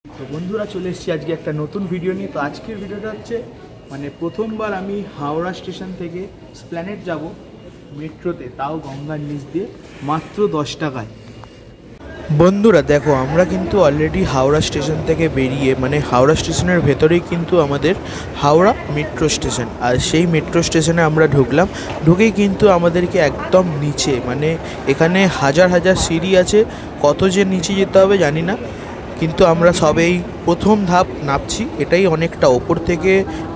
তো বন্ধুরা চলে এসেছি আজকে একটা নতুন ভিডিও নিয়ে। তো আজকের ভিডিওটা হচ্ছে প্রথমবার আমি হাওড়া স্টেশন থেকে এসপ্ল্যানেড যাব মেট্রোতে, তাও গঙ্গার নিচ দিয়ে মাত্র 10 টাকায়। বন্ধুরা দেখো, আমরা কিন্তু অলরেডি হাওড়া স্টেশন থেকে বেরিয়ে হাওড়া স্টেশনের ভেতরেই কিন্তু আমাদের হাওড়া মেট্রো স্টেশন, আর সেই মেট্রো স্টেশনে আমরা ঢুকেই কিন্তু আমাদেরকে একদম নিচে এখানে হাজার হাজার সিঁড়ি আছে, কত যে নিচে যেতে হবে জানি না, কিন্তু আমরা সবেই প্রথম ধাপ নামছি। এটাই অনেকটা, ওপর থেকে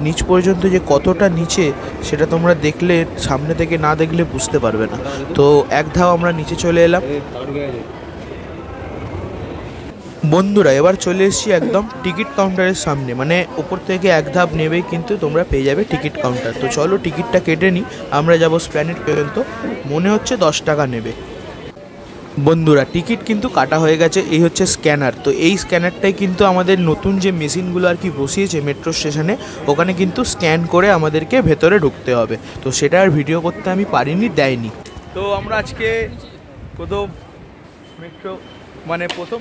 নিচ পর্যন্ত যে কতটা নিচে সেটা তোমরা দেখলে, সামনে থেকে না দেখলে বুঝতে পারবে না। তো এক ধাপ আমরা নিচে চলে এলাম। বন্ধুরা এবার চলে এসেছি একদম টিকিট কাউন্টারের সামনে, ওপর থেকে এক ধাপ নেবেই কিন্তু তোমরা পেয়ে যাবে টিকিট কাউন্টার। তো চলো টিকিটটা কেটে নিই, আমরা যাব এসপ্ল্যানেড পর্যন্ত। মনে হচ্ছে 10 টাকা নেবে। বন্ধুরা টিকিট কিন্তু কাটা হয়ে গেছে, এই হচ্ছে স্ক্যানার। তো এই স্ক্যানারটাই কিন্তু আমাদের নতুন যে মেশিনগুলো আর কি বসিয়েছে মেট্রো স্টেশনে, ওখানে কিন্তু স্ক্যান করে আমাদেরকে ভেতরে ঢুকতে হবে। তো সেটা আর ভিডিও করতে আমি পারিনি, দেয়নি। তো আমরা আজকে প্রথম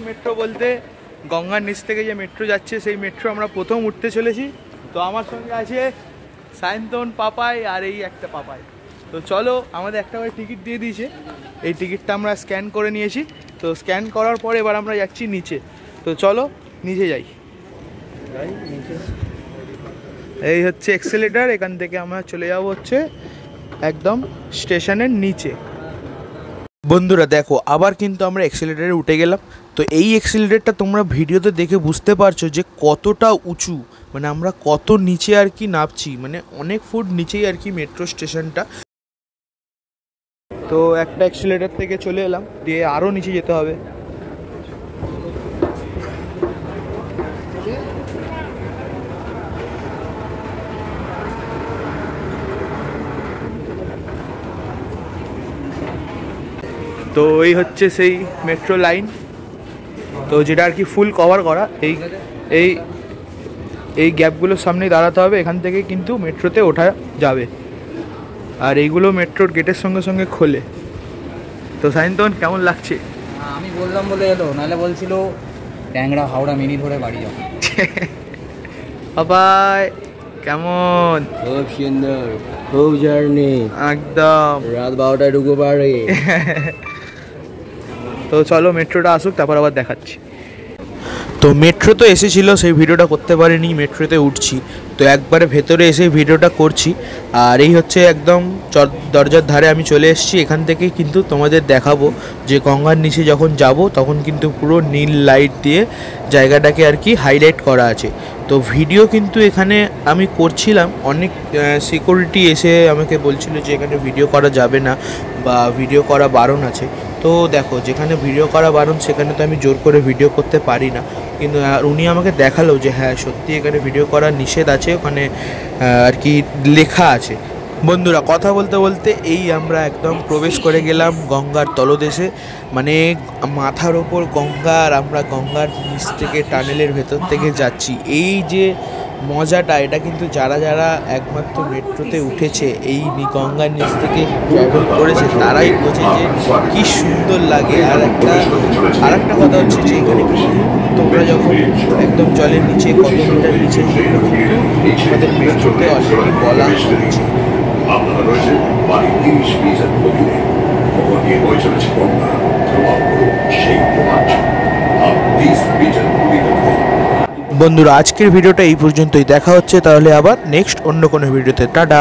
মেট্রো বলতে গঙ্গার নিচ থেকে যে মেট্রো যাচ্ছে সেই মেট্রো আমরা প্রথম উঠতে চলেছি। তো আমার সঙ্গে আছে সায়ন্তন, পাপাই আর এই একটা পাপাই। তো চলো, আমাদের একটা করে টিকিট দিয়ে দিয়েছে, এই টিকিটটা আমরা স্ক্যান করে নিয়েছি। তো স্ক্যান করার পরে এবার আমরা যাচ্ছি নিচে। তো চলো নিচে যাই। এই হচ্ছে এক্সেলেটার, এখান থেকে আমরা চলে যাব হচ্ছে একদম স্টেশনের নিচে। বন্ধুরা দেখো, আবার কিন্তু আমরা এক্সেলেটারে উঠে গেলাম। তো এই এক্সেলেটারটা তোমরা ভিডিওতে দেখে বুঝতে পারছো যে কতটা উঁচু, আমরা কত নিচে আর কি নামছি, অনেক ফুট নিচেই আর কি মেট্রো স্টেশনটা। তো একটা এক্সেলেটার থেকে চলে এলাম, দিয়ে আরও নিচে যেতে হবে। তো এই হচ্ছে সেই মেট্রো লাইন, তো যেটা আর কি ফুল কভার করা। এই গ্যাপগুলোর সামনেই দাঁড়াতে হবে, এখান থেকে কিন্তু মেট্রোতে ওঠা যাবে। আর এইগুলো মেট্রোর গেটের সঙ্গে সঙ্গে খোলে। তো সায়ন্তন কেমন লাগছে? আমি বললাম বলে এলো, নাহলে বলছিল ট্যাংরা হাওড়া মিনি ধরে বাড়ি যাও। বাবাই কেমন? খুব সুন্দর, খুব জার্নি, একদম রাত 12টায় ঢুকে পারে। তো চলো মেট্রোটা আসুক, তারপর আবার দেখাচ্ছি। তো মেট্রো তো এসেছিল, সেই ভিডিওটা করতে পারিনি, মেট্রোতে উঠছি। তো একবারে ভেতরে এসে ভিডিওটা করছি। আর এই হচ্ছে একদম দরজার ধারে আমি চলে এসেছি। এখান থেকেই কিন্তু তোমাদের দেখাবো যে গঙ্গার নিচে যখন যাব তখন কিন্তু পুরো নীল লাইট দিয়ে জায়গাটাকে আর কি হাইলাইট করা আছে। তো ভিডিও কিন্তু এখানে আমি করছিলাম, অনেক সিকিউরিটি এসে আমাকে বলছিল যে এখানে ভিডিও করা যাবে না বা ভিডিও করা বারণ আছে। তো দেখো, যেখানে ভিডিও করা বারণ সেখানে তো আমি জোর করে ভিডিও করতে পারি না, কিন্তু উনি আমাকে দেখালো যে হ্যাঁ সত্যি এখানে ভিডিও করা নিষেধ আছে, ওখানে আর কি লেখা আছে। বন্ধুরা কথা বলতে বলতে এই আমরা একদম প্রবেশ করে গেলাম গঙ্গার তলদেশে, মাথার ওপর গঙ্গা আর আমরা গঙ্গার নিচ থেকে টানেলের ভেতর থেকে যাচ্ছি। এই যে মজাটা, এটা কিন্তু যারা যারা একমাত্র মেট্রোতে উঠেছে, এই গঙ্গার নিচ থেকে ট্রাভেল করেছে, তারাই বোঝে যে কী সুন্দর লাগে। আর একটা কথা হচ্ছে যে এখানে কিন্তু তোমরা যখন একদম জলের নিচে, কত মিটার নিচে, সেগুলো কিন্তু আমাদের মেট্রোতে অলরেডি বলা হচ্ছে। বন্ধুরা আজকের ভিডিওটা এই পর্যন্তই, দেখা হচ্ছে তাহলে আবার নেক্সট অন্য কোনো ভিডিওতে। টাটা।